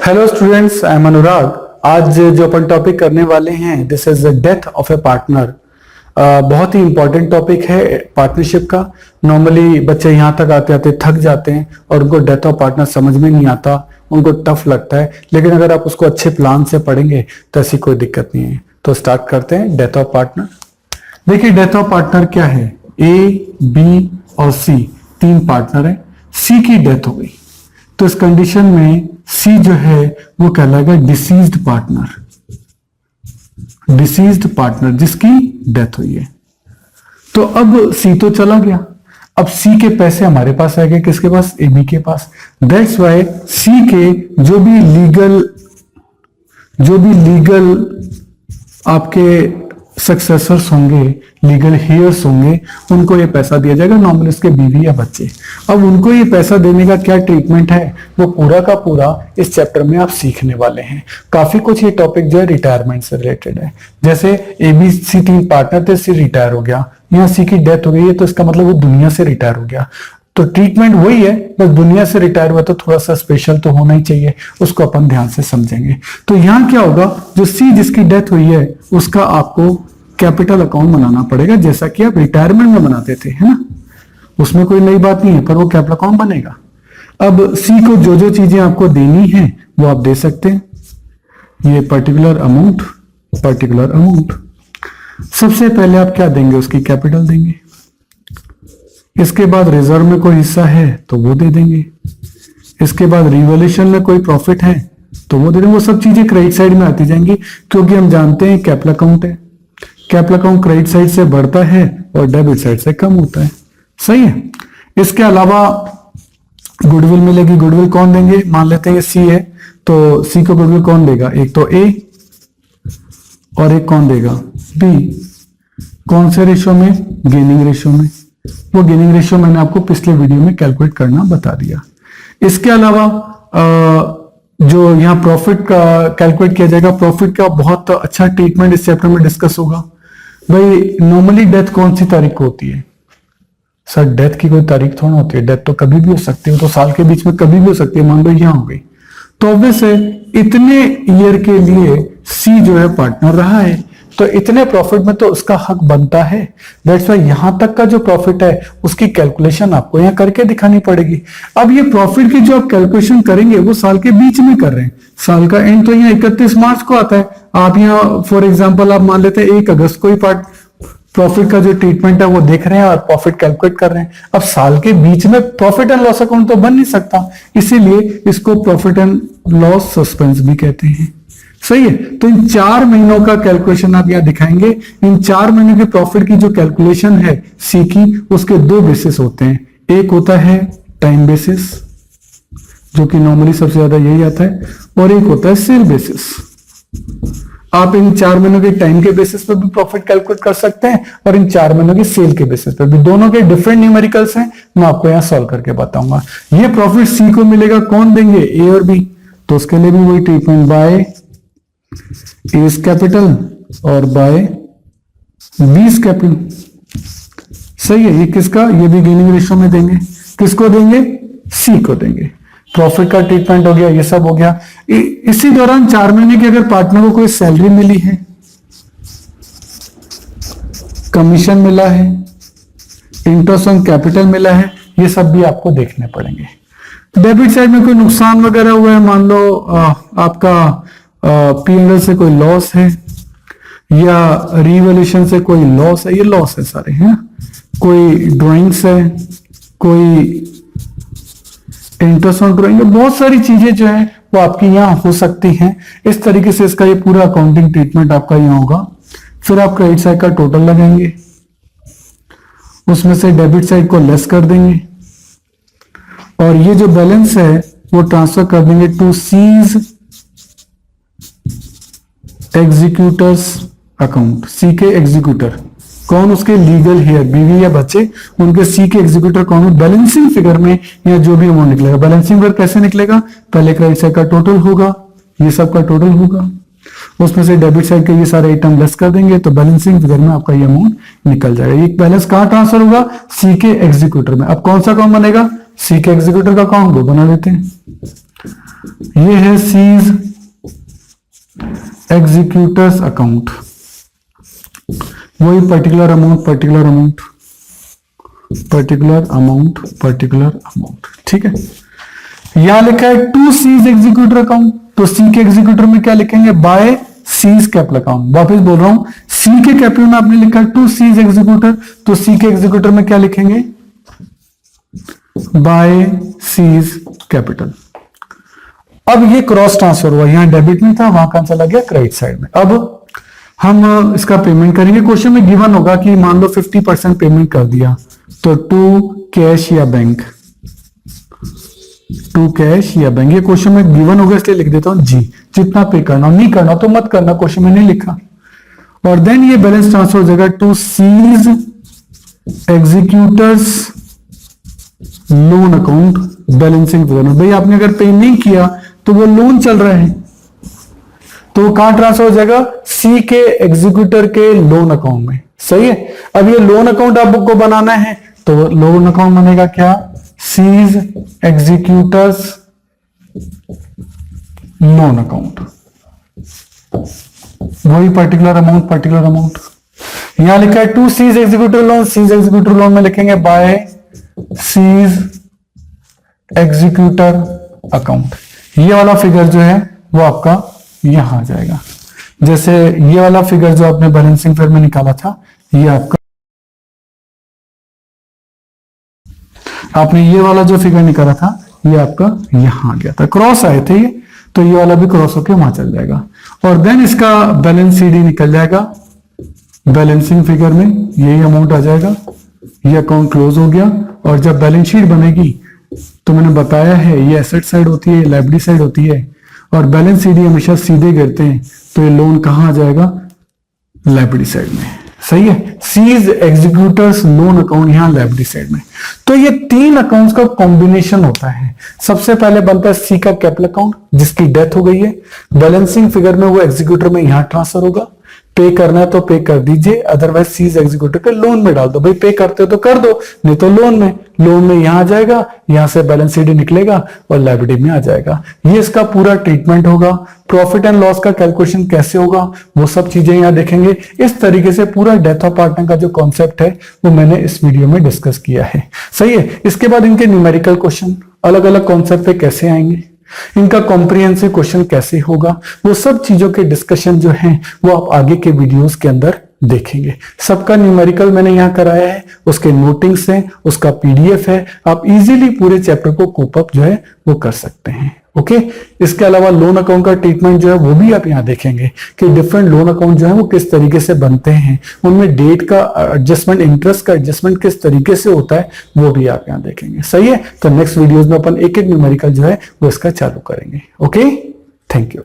Hello students, I am अनुराग। आज जो अपन topic करने वाले हैं this is the death of A partner. बहुत ही इंपॉर्टेंट टॉपिक है पार्टनरशिप का। नॉर्मली बच्चे यहाँ तक आते आते थक जाते हैं और उनको डेथ ऑफ पार्टनर समझ में नहीं आता, उनको टफ लगता है। लेकिन अगर आप उसको अच्छे प्लान से पढ़ेंगे तो ऐसी कोई दिक्कत नहीं है। तो स्टार्ट करते हैं डेथ ऑफ पार्टनर। देखिए डेथ ऑफ पार्टनर क्या है। ए, बी और सी तीन पार्टनर है। सी की डेथ हो गई तो इस कंडीशन में सी जो है वो कहलाएगा डिसीज्ड पार्टनर। डिसीज्ड पार्टनर जिसकी डेथ हुई है। तो अब सी तो चला गया, अब सी के पैसे हमारे पास आ गए, किसके पास? ए बी के पास। दैट्स वाई सी के जो भी लीगल आपके सक्सेसर्स होंगे, लीगल हेयर्स होंगे, उनको ये पैसा दिया जाएगा, नॉर्मली उसके बीवी या बच्चे। अब उनको ये पैसा देने का क्या ट्रीटमेंट है वो पूरा का पूरा इस चैप्टर में आप सीखने वाले हैं। काफी कुछ ये टॉपिक जो है रिटायरमेंट से रिलेटेड है। जैसे ए बी सी तीन पार्टनर थे, सी रिटायर हो गया, यहाँ सी की डेथ हो गई है तो इसका मतलब वो दुनिया से रिटायर हो गया। तो ट्रीटमेंट वही है, बस दुनिया से रिटायर हुआ तो थोड़ा सा स्पेशल तो होना ही चाहिए, उसको अपन ध्यान से समझेंगे। तो यहाँ क्या होगा, जो सी जिसकी डेथ हुई है उसका आपको कैपिटल अकाउंट बनाना पड़ेगा, जैसा कि आप रिटायरमेंट में बनाते थे, है ना। उसमें कोई नई बात नहीं है, पर वो कैपिटल अकाउंट बनेगा। अब सी को जो जो चीजें आपको देनी है वो आप दे सकते हैं। ये पर्टिकुलर अमाउंट सबसे पहले आप क्या देंगे, उसकी कैपिटल देंगे। इसके बाद रिजर्व में कोई हिस्सा है तो वो दे देंगे। इसके बाद रिवॉल्यूशन में कोई प्रॉफिट है तो वो दे देंगे। वो सब चीजें क्रेडिट साइड में आती जाएंगी, क्योंकि हम जानते हैं कैपिटल अकाउंट है। कैपिटल अकाउंट क्रेडिट साइड से बढ़ता है और डेबिट साइड से कम होता है, सही है। इसके अलावा गुडविल मिलेगी। गुडविल कौन देंगे, मान लेते हैं सी है तो सी को गुडविल कौन देगा, एक तो ए और एक कौन देगा, बी। कौन से रेशो में, गेनिंग रेशो में। वो गेनिंग रेशियो मैंने आपको पिछले वीडियो में कैलकुलेट करना बता दिया। इसके अलावा जो यहाँ प्रॉफिट का कैलकुलेट किया जाएगा, प्रॉफिट का बहुत अच्छा ट्रीटमेंट इस चैप्टर में डिस्कस होगा। भाई नॉर्मली डेथ कौन सी तारीख को होती है? सर डेथ की कोई तारीख थोड़ा होती है, डेथ तो कभी भी हो सकती है, तो साल के बीच में कभी भी हो सकती है। मान लो यहाँ हो गई तो ऑब्वियस है इतने ईयर के लिए सी जो है पार्टनर रहा है, तो इतने प्रॉफिट में तो उसका हक बनता है। दैट्स वाई यहां तक का जो प्रॉफिट है उसकी कैलकुलेशन आपको यहां करके दिखानी पड़ेगी। अब ये प्रॉफिट की जो आप कैलकुलेशन करेंगे वो साल के बीच में कर रहे हैं। साल का एंड तो यहाँ 31 मार्च को आता है। आप यहाँ फॉर एग्जांपल आप मान लेते हैं 1 अगस्त को ही प्रॉफिट का जो ट्रीटमेंट है वो देख रहे हैं और प्रॉफिट कैलकुलेट कर रहे हैं। अब साल के बीच में प्रॉफिट एंड लॉस अकाउंट तो बन नहीं सकता, इसीलिए इसको प्रॉफिट एंड लॉस सस्पेंस भी कहते हैं, सही है। तो इन 4 महीनों का कैलकुलेशन आप यहां दिखाएंगे। इन 4 महीनों के प्रॉफिट की जो कैलकुलेशन है सी की, उसके 2 बेसिस होते हैं। एक होता है टाइम बेसिस, जो कि नॉर्मली सबसे ज्यादा यही आता है, और एक होता है सेल बेसिस। आप इन 4 महीनों के टाइम के बेसिस पर भी प्रॉफिट कैलकुलेट कर सकते हैं और इन 4 महीनों के सेल के बेसिस पर भी। दोनों के डिफरेंट न्यूमेरिकल्स हैं, मैं आपको यहां सॉल्व करके बताऊंगा। ये प्रॉफिट सी को मिलेगा, कौन देंगे, ए और बी। तो उसके लिए भी वही ट्रीटमेंट, बाय एस कैपिटल और बाय बीस कैपिटल, सही है। ये किसका, ये भी गेनिंग रेशियो में देंगे। किसको देंगे, सी को देंगे। प्रॉफिट का ट्रीटमेंट हो गया, ये सब हो गया। इसी दौरान 4 महीने की अगर पार्टनर को कोई सैलरी मिली है, कमीशन मिला है, इंटरेस्ट ऑन कैपिटल मिला है, ये सब भी आपको देखने पड़ेंगे। डेबिट साइड में कोई नुकसान वगैरह हुआ है, मान लो आपका P&L से कोई लॉस है या रिवॉल्यूशन से कोई लॉस है, ये लॉस है सारे, हैं। कोई ड्राइंग्स है, कोई इंटरेस्ट ऑन ड्राइंग, बहुत सारी चीजें जो है वो आपकी यहाँ हो सकती हैं। इस तरीके से इसका ये पूरा अकाउंटिंग ट्रीटमेंट आपका यहाँ होगा। फिर आप क्रेडिट साइड का टोटल लगाएंगे, उसमें से डेबिट साइड को लेस कर देंगे और ये जो बैलेंस है वो ट्रांसफर कर देंगे टू सीज एग्जीक्यूटर्स अकाउंट। सी के एग्जीक्यूटर कौन, उसके लीगल हेयर, बीवी या बच्चे, उनके सी के एग्जीक्यूटर कौन है। बैलेंसिंग फिगर में या जो भी अमाउंट निकलेगा, बैलेंसिंग फिगर कैसे निकलेगा, पहले क्रेडिट साइड का टोटल होगा, ये सब का टोटल होगा, उसमें से डेबिट साइड के ये सारे आइटम लेस कर देंगे तो बैलेंसिंग फिगर में आपका ये अमाउंट निकल जाएगा। ये बैलेंस कहां ट्रांसफर होगा, सी के एग्जीक्यूटर में। अब कौन सा अकाउंट बनेगा, सी के एग्जीक्यूटर का अकाउंट वो बना लेते हैं। ये है सीज एग्जीक्यूटर्स अकाउंट, वही particular amount particular amount particular amount particular amount, ठीक है। यहां लिखा है टू सीज एग्जीक्यूटर अकाउंट, तो सी के एग्जीक्यूटर में क्या लिखेंगे, बाय सीज कैपिटल अकाउंट। वापस बोल रहा हूं, सी के कैपिटल में आपने लिखा टू सीज एग्जीक्यूटर, तो सी के एग्जीक्यूटर में क्या लिखेंगे, बाय सीज कैपिटल। अब ये क्रॉस ट्रांसफर हुआ, यहां डेबिट में था, वहां कहां चला गया, क्रेडिट साइड में। अब हम इसका पेमेंट करेंगे। क्वेश्चन में गिवन होगा कि मान लो 50% पेमेंट कर दिया, तो टू कैश या बैंक, टू कैश या बैंक, ये क्वेश्चन में गिवन होगा इसलिए लिख देता हूं जी। जितना पे करना, नहीं करना तो मत करना, क्वेश्चन में नहीं लिखा। और देन ये बैलेंस ट्रांसफर हो जाएगा to C's executors loan account balancing figure में। भाई आपने अगर पे नहीं किया तो वो लोन चल रहा है, तो कहां ट्रांसफर हो जाएगा, सी के एग्जीक्यूटर के लोन अकाउंट में, सही है। अब ये लोन अकाउंट आपको बनाना है, तो लोन अकाउंट बनेगा क्या, सीज एग्जीक्यूटर्स लोन अकाउंट, वही पर्टिकुलर अमाउंट पर्टिकुलर अमाउंट। यहां लिखा है to C's executor loan, C's executor loan में लिखेंगे बाय सीज एग्जीक्यूटर अकाउंट। ये वाला फिगर जो है वो आपका यहां आ जाएगा। जैसे ये वाला फिगर जो आपने बैलेंसिंग फिगर में निकाला था, ये आपका, आपने ये वाला जो फिगर निकाला था ये आपका यहां आ गया था, क्रॉस आए थे ये, तो ये वाला भी क्रॉस होके वहां चल जाएगा। और देन इसका बैलेंस सीडी निकल जाएगा, बैलेंसिंग फिगर में यही अमाउंट आ जाएगा, ये अकाउंट क्लोज हो गया। और जब बैलेंस शीट बनेगी तो मैंने बताया है ये एसेट साइड होती है, लायबिलिटी साइड होती है, और बैलेंस सीडी हमेशा सीधे गिरते हैं, तो ये लोन कहां आ जाएगा, लायबिलिटी साइड में, सही है। सीज एग्जीक्यूटर्स लोन अकाउंट यहां लायबिलिटी साइड में। तो ये तीन अकाउंट्स का कॉम्बिनेशन होता है। सबसे पहले बनता है सी का कैपिटल अकाउंट, जिसकी डेथ हो गई है, बैलेंसिंग फिगर में वो एग्जीक्यूटर में यहां ट्रांसफर होगा। पे करना है तो पे कर दीजिए, अदरवाइज सीज एग्जीक्यूटर के लोन में डाल दो। भाई पे करते हो तो कर दो, नहीं तो लोन में यहां आ जाएगा, यहां से बैलेंस शीट निकलेगा और लायबिलिटी में आ जाएगा। ये इसका पूरा ट्रीटमेंट होगा। प्रॉफिट एंड लॉस का कैलकुलेशन कैसे होगा वो सब चीजें यहां देखेंगे। इस तरीके से पूरा डेथ ऑफ पार्टनर का जो कॉन्सेप्ट है वो मैंने इस वीडियो में डिस्कस किया है, सही है। इसके बाद इनके न्यूमेरिकल क्वेश्चन अलग अलग कॉन्सेप्ट पे कैसे आएंगे, इनका कॉम्प्रिहेंसिव क्वेश्चन कैसे होगा, वो सब चीजों के डिस्कशन जो हैं वो आप आगे के वीडियोस के अंदर देखेंगे। सबका न्यूमेरिकल मैंने यहां कराया है, उसके नोटिंग्स हैं, उसका पीडीएफ है, आप इजीली पूरे चैप्टर को कोप अप जो है वो कर सकते हैं। ओके, इसके अलावा लोन अकाउंट का ट्रीटमेंट जो है वो भी आप यहाँ देखेंगे कि डिफरेंट लोन अकाउंट जो है वो किस तरीके से बनते हैं, उनमें डेट का एडजस्टमेंट, इंटरेस्ट का एडजस्टमेंट किस तरीके से होता है वो भी आप यहाँ देखेंगे, सही है। तो नेक्स्ट वीडियोस में अपन एक एक न्यूमेरिकल जो है वो इसका चालू करेंगे। Okay, thank you.